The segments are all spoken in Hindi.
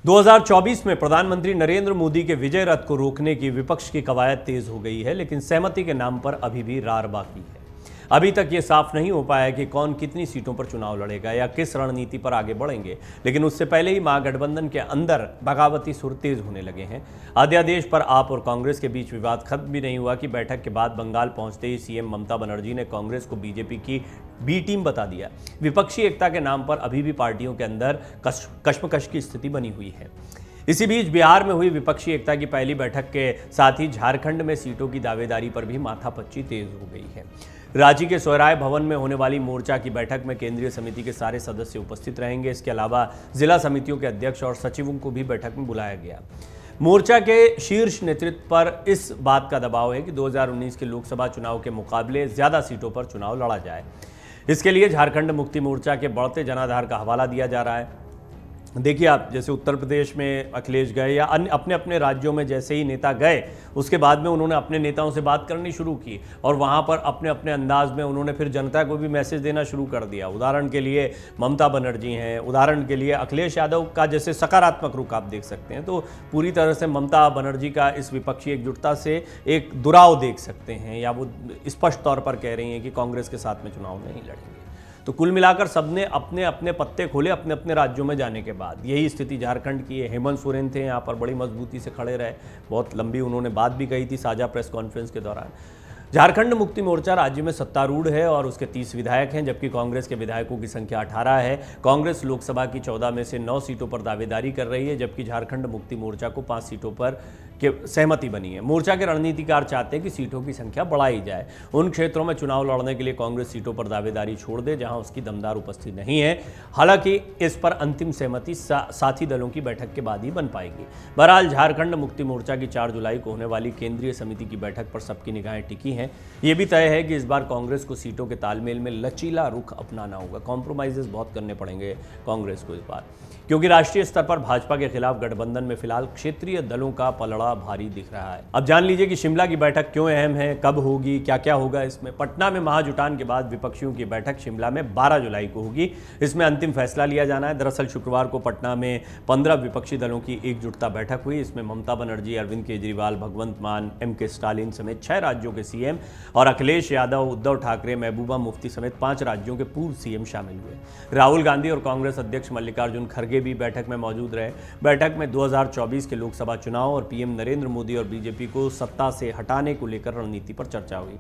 2024 में प्रधानमंत्री नरेंद्र मोदी के विजय रथ को रोकने की विपक्ष की कवायद तेज हो गई है, लेकिन सहमति के नाम पर अभी भी रार बाकी है। अभी तक ये साफ नहीं हो पाया कि कौन कितनी सीटों पर चुनाव लड़ेगा या किस रणनीति पर आगे बढ़ेंगे, लेकिन उससे पहले ही महागठबंधन के अंदर बगावती सुर तेज होने लगे हैं। अध्यादेश पर आप और कांग्रेस के बीच विवाद खत्म भी नहीं हुआ कि बैठक के बाद बंगाल पहुंचते ही सीएम ममता बनर्जी ने कांग्रेस को बीजेपी की बी टीम बता दिया। विपक्षी एकता के नाम पर अभी भी पार्टियों के अंदर कश्मकश की स्थिति बनी हुई है। इसी बीच बिहार में हुई विपक्षी एकता की पहली बैठक के साथ ही झारखंड में सीटों की दावेदारी पर भी माथापच्ची तेज हो गई है। रांची के सोहराय भवन में होने वाली मोर्चा की बैठक में केंद्रीय समिति के सारे सदस्य उपस्थित रहेंगे। इसके अलावा जिला समितियों के अध्यक्ष और सचिवों को भी बैठक में बुलाया गया। मोर्चा के शीर्ष नेतृत्व पर इस बात का दबाव है कि 2019 के लोकसभा चुनाव के मुकाबले ज्यादा सीटों पर चुनाव लड़ा जाए। इसके लिए झारखंड मुक्ति मोर्चा के बढ़ते जनाधार का हवाला दिया जा रहा है। देखिए आप, जैसे उत्तर प्रदेश में अखिलेश गए या अन्य अपने अपने राज्यों में जैसे ही नेता गए, उसके बाद में उन्होंने अपने नेताओं से बात करनी शुरू की और वहाँ पर अपने अपने अंदाज में उन्होंने फिर जनता को भी मैसेज देना शुरू कर दिया। उदाहरण के लिए ममता बनर्जी हैं, उदाहरण के लिए अखिलेश यादव का जैसे सकारात्मक रुख आप देख सकते हैं, तो पूरी तरह से ममता बनर्जी का इस विपक्षी एकजुटता से एक दुराव देख सकते हैं, या वो स्पष्ट तौर पर कह रही हैं कि कांग्रेस के साथ में चुनाव नहीं लड़ेंगे। तो कुल मिलाकर सबने अपने अपने पत्ते खोले अपने अपने राज्यों में जाने के बाद। यही स्थिति झारखंड की है। हेमंत सोरेन थे यहाँ पर, बड़ी मजबूती से खड़े रहे, बहुत लंबी उन्होंने बात भी कही थी साझा प्रेस कॉन्फ्रेंस के दौरान। झारखंड मुक्ति मोर्चा राज्य में सत्तारूढ़ है और उसके 30 विधायक हैं, जबकि कांग्रेस के विधायकों की संख्या 18 है। कांग्रेस लोकसभा की 14 में से 9 सीटों पर दावेदारी कर रही है, जबकि झारखंड मुक्ति मोर्चा को 5 सीटों पर के सहमति बनी है। मोर्चा के रणनीतिकार चाहते हैं कि सीटों की संख्या बढ़ाई जाए। उन क्षेत्रों में चुनाव लड़ने के लिए कांग्रेस सीटों पर दावेदारी छोड़ दे जहां उसकी दमदार उपस्थिति नहीं है। हालांकि इस पर अंतिम सहमति साथी दलों की बैठक के बाद ही बन पाएगी। बहरहाल झारखंड मुक्ति मोर्चा की 4 जुलाई को होने वाली केंद्रीय समिति की बैठक पर सबकी निगाहें टिकी हैं। ये भी तय है कि इस बार कांग्रेस को सीटों के तालमेल में लचीला रुख अपनाना होगा। कॉम्प्रोमाइजेस बहुत करने पड़ेंगे कांग्रेस को इस बार, क्योंकि राष्ट्रीय स्तर पर भाजपा के खिलाफ गठबंधन में फिलहाल क्षेत्रीय दलों का पलड़ा भारी दिख रहा है। अब जान लीजिए कि शिमला की बैठक क्यों अहम है, कब होगी, क्या क्या होगा इसमें। पटना में महाजुटान के बाद विपक्षियों की बैठक शिमला में 12 जुलाई को होगी। इसमें अंतिम फैसला लिया जाना है। दरअसल शुक्रवार को पटना में 15 विपक्षी दलों की एकजुटता बैठक हुई। इसमें ममता बनर्जी, अरविंद केजरीवाल, भगवंत मान, M.K. स्टालिन समेत 6 राज्यों के सीएम और अखिलेश यादव, उद्धव ठाकरे, महबूबा मुफ्ती समेत 5 राज्यों के पूर्व सीएम शामिल हुए। राहुल गांधी और कांग्रेस अध्यक्ष मल्लिकार्जुन खड़गे भी बैठक में मौजूद रहे। बैठक में 2024 के लोकसभा चुनाव और पीएम नरेंद्र मोदी और बीजेपी को सत्ता से हटाने को लेकर रणनीति पर चर्चा हुई।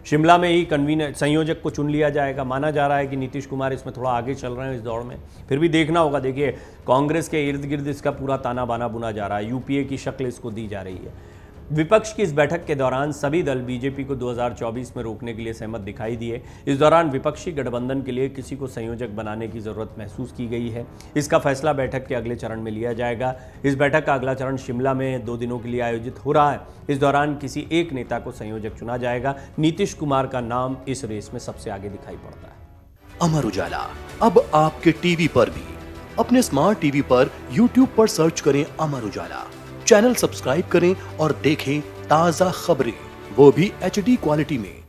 शिमला में ही कन्वीनर संयोजक को चुन लिया जाएगा। माना जा रहा है कि नीतीश कुमार इसमें थोड़ा आगे चल रहे हैं इस दौड़ में, फिर भी देखना होगा। देखिए, कांग्रेस के इर्द गिर्द इसका पूरा ताना बाना बुना जा रहा है। यूपीए की शक्ल इसको दी जा रही है। विपक्ष की इस बैठक के दौरान सभी दल बीजेपी को 2024 में रोकने के लिए सहमत दिखाई दिए। इस दौरान विपक्षी गठबंधन के लिए किसी को संयोजक बनाने की जरूरत महसूस की गई है। इसका फैसला बैठक के अगले चरण में लिया जाएगा। इस बैठक का अगला चरण शिमला में 2 दिनों के लिए आयोजित हो रहा है। इस दौरान किसी एक नेता को संयोजक चुना जाएगा। नीतीश कुमार का नाम इस रेस में सबसे आगे दिखाई पड़ता है। अमर उजाला अब आपके टीवी पर भी। अपने स्मार्ट टीवी पर यूट्यूब पर सर्च करें अमर उजाला, चैनल सब्सक्राइब करें और देखें ताजा खबरें, वो भी HD क्वालिटी में।